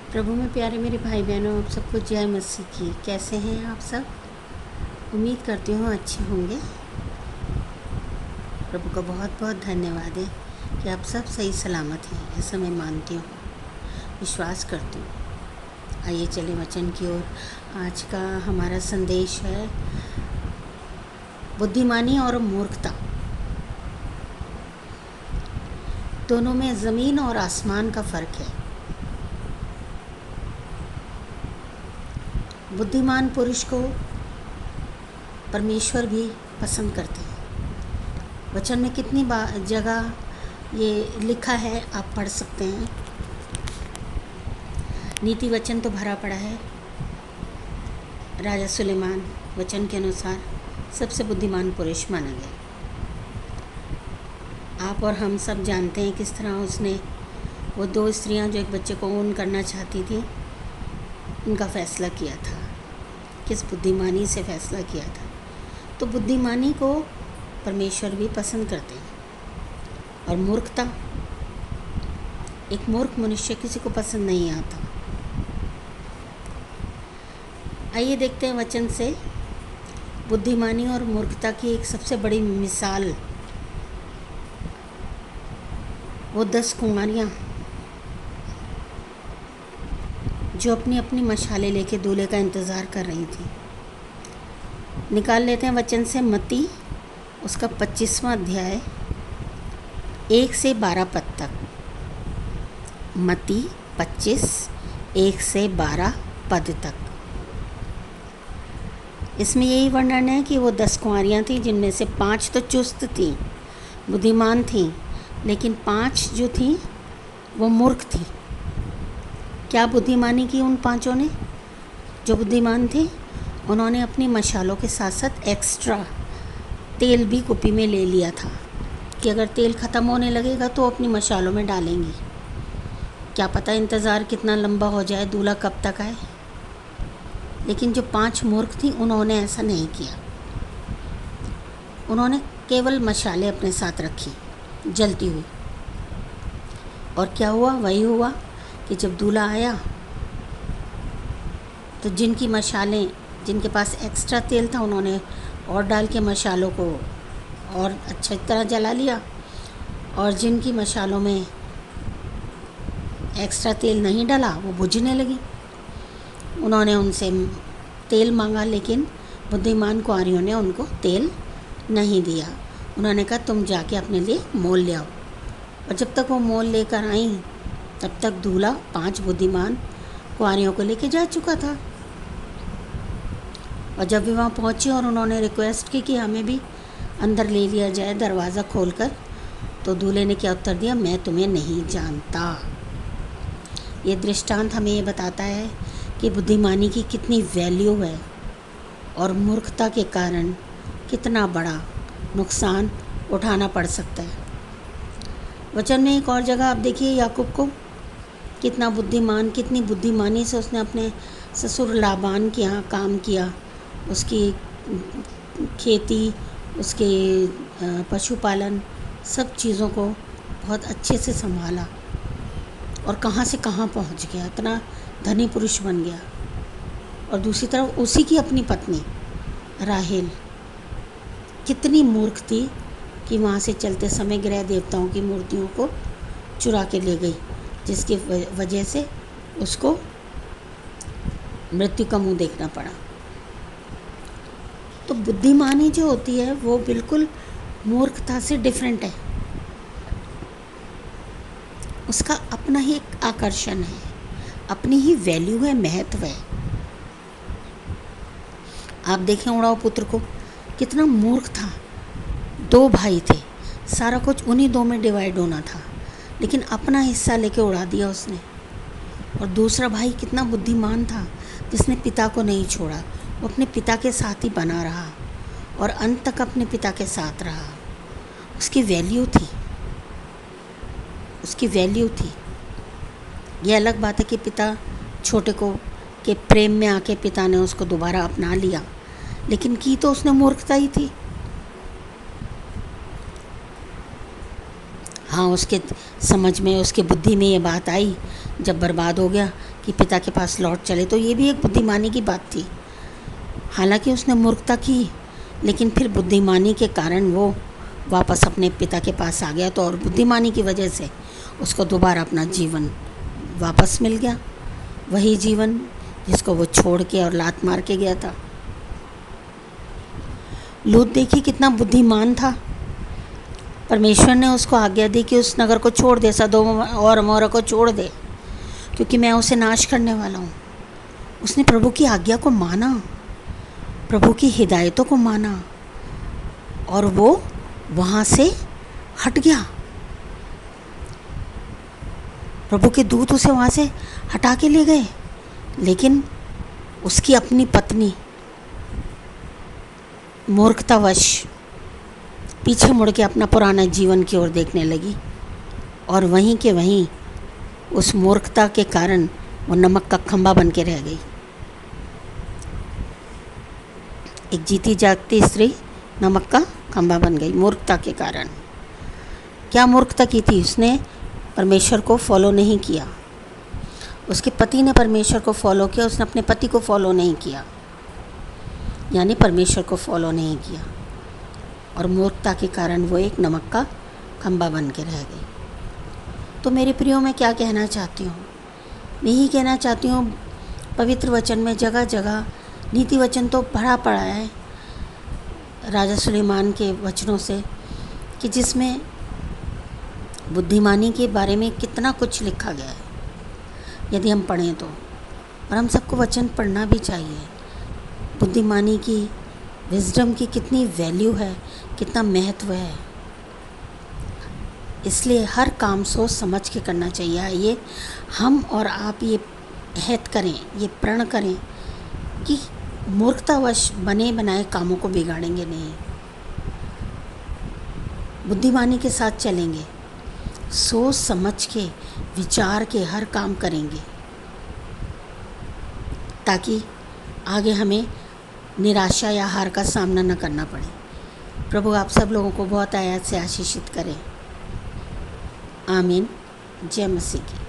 प्रभु में प्यारे मेरे भाई बहनों, आप सबको जय मसीह की। कैसे हैं आप सब? उम्मीद करती हूँ अच्छे होंगे। प्रभु का बहुत बहुत धन्यवाद है कि आप सब सही सलामत हैं, ऐसा मैं मानती हूँ, विश्वास करती हूँ। आइए चले वचन की ओर। आज का हमारा संदेश है बुद्धिमानी और मूर्खता, दोनों में ज़मीन और आसमान का फ़र्क है। बुद्धिमान पुरुष को परमेश्वर भी पसंद करते हैं। वचन में कितनी जगह ये लिखा है, आप पढ़ सकते हैं। नीति वचन तो भरा पड़ा है। राजा सुलेमान वचन के अनुसार सबसे बुद्धिमान पुरुष माना गया। आप और हम सब जानते हैं किस तरह उसने वो दो स्त्रियां जो एक बच्चे को ओन करना चाहती थी, उनका फ़ैसला किया था, किस बुद्धिमानी से फ़ैसला किया था। तो बुद्धिमानी को परमेश्वर भी पसंद करते हैं। और मूर्खता, एक मूर्ख मनुष्य किसी को पसंद नहीं आता। आइए देखते हैं वचन से बुद्धिमानी और मूर्खता की एक सबसे बड़ी मिसाल। वो 10 कुंवारियाँ जो अपनी अपनी मशाले लेके दूल्हे का इंतज़ार कर रही थी। निकाल लेते हैं वचन से मत्ती उसका 25वां अध्याय 1 से 12 पद तक। मत्ती 25 1 से 12 पद तक। इसमें यही वर्णन है कि वो 10 कुंवारियाँ थीं, जिनमें से 5 तो चुस्त थीं, बुद्धिमान थीं, लेकिन 5 जो थीं वो मूर्ख थीं। क्या बुद्धिमानी की उन 5 ने? जो बुद्धिमान थे उन्होंने अपनी मशालों के साथ साथ एक्स्ट्रा तेल भी कुप्पी में ले लिया था कि अगर तेल ख़त्म होने लगेगा तो अपनी मशालों में डालेंगी। क्या पता इंतज़ार कितना लंबा हो जाए, दूल्हा कब तक आए। लेकिन जो 5 मूर्ख थी उन्होंने ऐसा नहीं किया। उन्होंने केवल मशालें अपने साथ रखी जलती हुई। और क्या हुआ? वही हुआ कि जब दूल्हा आया तो जिनकी मशालें, जिनके पास एक्स्ट्रा तेल था, उन्होंने और डाल के मशालों को और अच्छी तरह जला लिया। और जिनकी मशालों में एक्स्ट्रा तेल नहीं डाला वो बुझने लगी। उन्होंने उनसे तेल मांगा, लेकिन बुद्धिमान कुंवारियों ने उनको तेल नहीं दिया। उन्होंने कहा तुम जाके अपने लिए मोल ले आओ। और जब तक वो मोल लेकर आई तब तक दूल्हा 5 बुद्धिमान कुंवारियों को लेके जा चुका था। और जब वे वहाँ पहुँची और उन्होंने रिक्वेस्ट की कि हमें भी अंदर ले लिया जाए दरवाज़ा खोलकर, तो दूल्हे ने क्या उत्तर दिया? मैं तुम्हें नहीं जानता। ये दृष्टांत हमें ये बताता है कि बुद्धिमानी की कितनी वैल्यू है और मूर्खता के कारण कितना बड़ा नुकसान उठाना पड़ सकता है। वचन में एक और जगह आप देखिए, याकूब को कितना बुद्धिमान, कितनी बुद्धिमानी से उसने अपने ससुर लाबान के यहाँ काम किया, उसकी खेती, उसके पशुपालन, सब चीज़ों को बहुत अच्छे से संभाला और कहाँ से कहाँ पहुँच गया, इतना धनी पुरुष बन गया। और दूसरी तरफ उसी की अपनी पत्नी राहेल कितनी मूर्ख थी कि वहाँ से चलते समय ग्रह देवताओं की मूर्तियों को चुरा के ले गई, जिसकी वजह से उसको मृत्यु का मुंह देखना पड़ा। तो बुद्धिमानी जो होती है वो बिल्कुल मूर्खता से डिफरेंट है। उसका अपना ही एक आकर्षण है, अपनी ही वैल्यू है, महत्व है। आप देखें उड़ाऊ पुत्र को, कितना मूर्ख था। 2 भाई थे, सारा कुछ उन्हीं 2 में डिवाइड होना था, लेकिन अपना हिस्सा लेके उड़ा दिया उसने। और दूसरा भाई कितना बुद्धिमान था, जिसने पिता को नहीं छोड़ा, वो अपने पिता के साथ ही बना रहा और अंत तक अपने पिता के साथ रहा। उसकी वैल्यू थी, उसकी वैल्यू थी। ये अलग बात है कि पिता छोटे को के प्रेम में आके पिता ने उसको दोबारा अपना लिया, लेकिन की तो उसने मूर्खता ही थी। हाँ, उसके समझ में, उसके बुद्धि में ये बात आई जब बर्बाद हो गया कि पिता के पास लौट चले, तो ये भी एक बुद्धिमानी की बात थी। हालांकि उसने मूर्खता की, लेकिन फिर बुद्धिमानी के कारण वो वापस अपने पिता के पास आ गया, तो और बुद्धिमानी की वजह से उसको दोबारा अपना जीवन वापस मिल गया, वही जीवन जिसको वो छोड़ के और लात मार के गया था। लूत देखी कितना बुद्धिमान था। परमेश्वर ने उसको आज्ञा दी कि उस नगर को छोड़ दे, सदोम और अमोरा को छोड़ दे, क्योंकि मैं उसे नाश करने वाला हूँ। उसने प्रभु की आज्ञा को माना, प्रभु की हिदायतों को माना, और वो वहाँ से हट गया। प्रभु के दूत उसे वहाँ से हटा के ले गए, लेकिन उसकी अपनी पत्नी मूर्खतावश पीछे मुड़ के अपना पुराना जीवन की ओर देखने लगी, और वहीं के वहीं उस मूर्खता के कारण वो नमक का खंभा बन के रह गई। एक जीती जागती स्त्री नमक का खंभा बन गई मूर्खता के कारण। क्या मूर्खता की थी? उसने परमेश्वर को फॉलो नहीं किया। उसके पति ने परमेश्वर को फॉलो किया, उसने अपने पति को फॉलो नहीं किया, यानी परमेश्वर को फॉलो नहीं किया, और मूर्खता के कारण वो एक नमक का खंभा बन के रह गई। तो मेरे प्रियो, मैं क्या कहना चाहती हूँ? मैं यही कहना चाहती हूँ, पवित्र वचन में जगह जगह नीति वचन तो भरा पड़ा है राजा सुलेमान के वचनों से, कि जिसमें बुद्धिमानी के बारे में कितना कुछ लिखा गया है यदि हम पढ़ें तो। और हम सबको वचन पढ़ना भी चाहिए। बुद्धिमानी की, विजडम की कितनी वैल्यू है, कितना महत्व है। इसलिए हर काम सोच समझ के करना चाहिए। ये हम और आप ये अहद करें, ये प्रण करें कि मूर्खतावश बने बनाए कामों को बिगाड़ेंगे नहीं, बुद्धिमानी के साथ चलेंगे, सोच समझ के विचार के हर काम करेंगे, ताकि आगे हमें निराशा या हार का सामना न करना पड़े। प्रभु आप सब लोगों को बहुत आयात से आशीषित करें। आमीन। जय मसीह की।